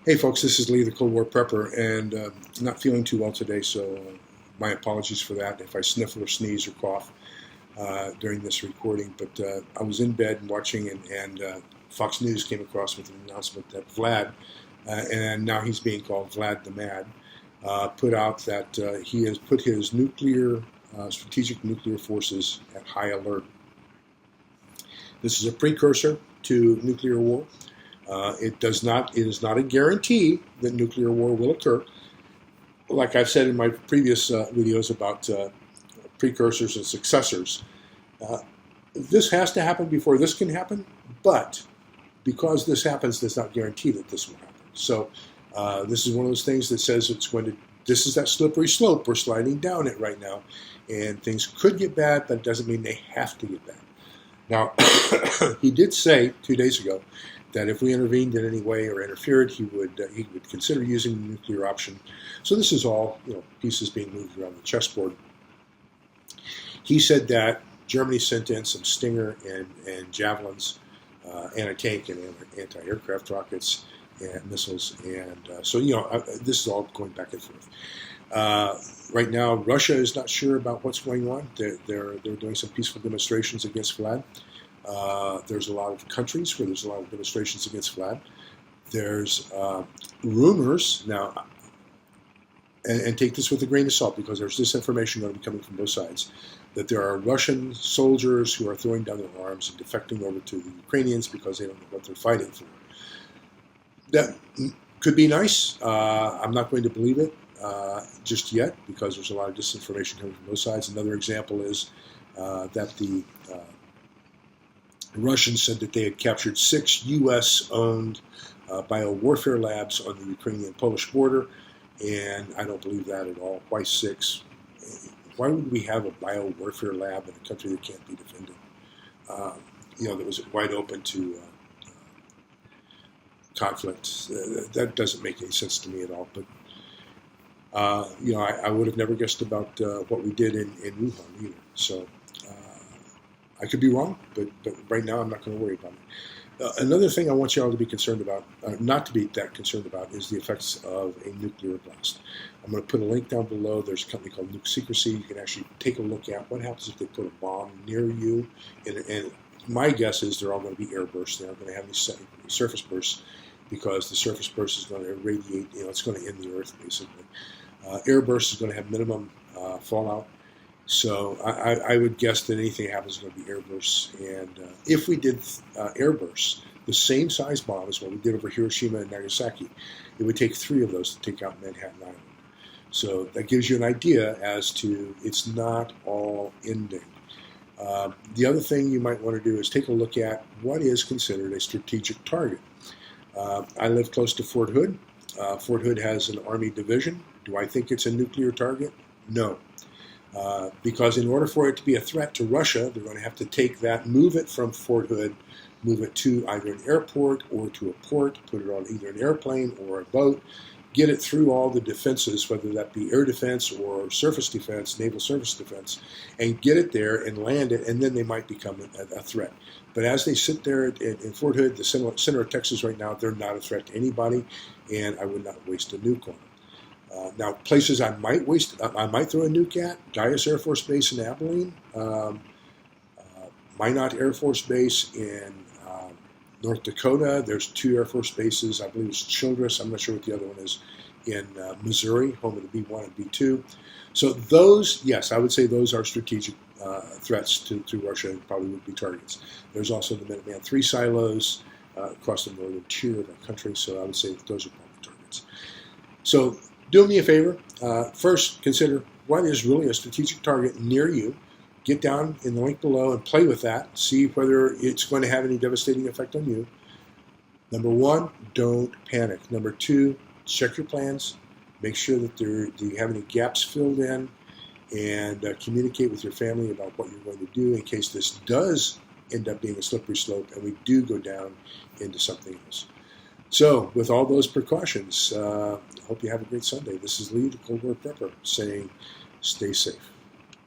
Hey folks, this is Lee, the Cold War Prepper, and not feeling too well today, so my apologies for that if I sniffle or sneeze or cough during this recording. But I was in bed watching, and Fox News came across with an announcement that Vlad, and now he's being called Vlad the Mad, put out that he has put his strategic nuclear forces at high alert. This is a precursor to nuclear war. It is not a guarantee that nuclear war will occur. Like I've said in my previous videos about precursors and successors, this has to happen before this can happen, but because this happens, does not guarantee that this will happen. So this is one of those things that says this is that slippery slope. We're sliding down it right now, and things could get bad, but it doesn't mean they have to get bad. Now, he did say 2 days ago that if we intervened in any way or interfered, he would consider using the nuclear option. So this is all pieces being moved around the chessboard. He said that Germany sent in some Stinger and Javelins, anti-tank and anti-aircraft rockets and missiles, and so this is all going back and forth. Right now, Russia is not sure about what's going on. They're doing some peaceful demonstrations against Vlad. There's a lot of countries where there's a lot of demonstrations against Vlad. There's rumors now, and take this with a grain of salt because there's disinformation going to be coming from both sides, that there are Russian soldiers who are throwing down their arms and defecting over to the Ukrainians because they don't know what they're fighting for. That could be nice. I'm not going to believe it just yet because there's a lot of disinformation coming from both sides. Another example is that the Russians said that they had captured 6 U.S.-owned biowarfare labs on the Ukrainian-Polish border, and I don't believe that at all. Why 6? Why would we have a biowarfare lab in a country that can't be defended? That was wide open to conflict. That doesn't make any sense to me at all. But I would have never guessed about what we did in Wuhan either. So. I could be wrong, but right now I'm not going to worry about it. Another thing I want you all to be concerned about, not to be that concerned about, is the effects of a nuclear blast. I'm going to put a link down below. There's a company called Secrecy. You can actually take a look at what happens if they put a bomb near you. And my guess is they're all going to be air bursts. They're not going to have any surface bursts because the surface burst is going to irradiate, it's going to end the Earth, basically. Air burst is going to have minimum fallout. So I would guess that anything happens is going to be air bursts. And if we did air bursts, the same size bomb as what we did over Hiroshima and Nagasaki, it would take 3 of those to take out Manhattan Island. So that gives you an idea as to it's not all ending. The other thing you might want to do is take a look at what is considered a strategic target. I live close to Fort Hood. Fort Hood has an Army division. Do I think it's a nuclear target? No. Because in order for it to be a threat to Russia, they're going to have to take that, move it from Fort Hood, move it to either an airport or to a port, put it on either an airplane or a boat, get it through all the defenses, whether that be air defense or surface defense, naval surface defense, and get it there and land it, and then they might become a threat. But as they sit there in Fort Hood, the center of Texas right now, they're not a threat to anybody, and I would not waste a nuke on them. Now, places I might throw a nuke at: Dyess Air Force Base in Abilene, Minot Air Force Base in North Dakota. There's 2 Air Force bases. I believe it's Childress. I'm not sure what the other one is in Missouri, home of the B-1 and B-2. So those, yes, I would say those are strategic threats to Russia and probably would be targets. There's also the Minuteman III silos across the northern tier of our country, so I would say that those are probably targets. So do me a favor. First, consider what is really a strategic target near you. Get down in the link below and play with that. See whether it's going to have any devastating effect on you. Number 1, don't panic. Number 2, check your plans. Make sure that you have any gaps filled in, and communicate with your family about what you're going to do in case this does end up being a slippery slope and we do go down into something else. So, with all those precautions, I hope you have a great Sunday. This is Lee, the Cold War Prepper, saying stay safe.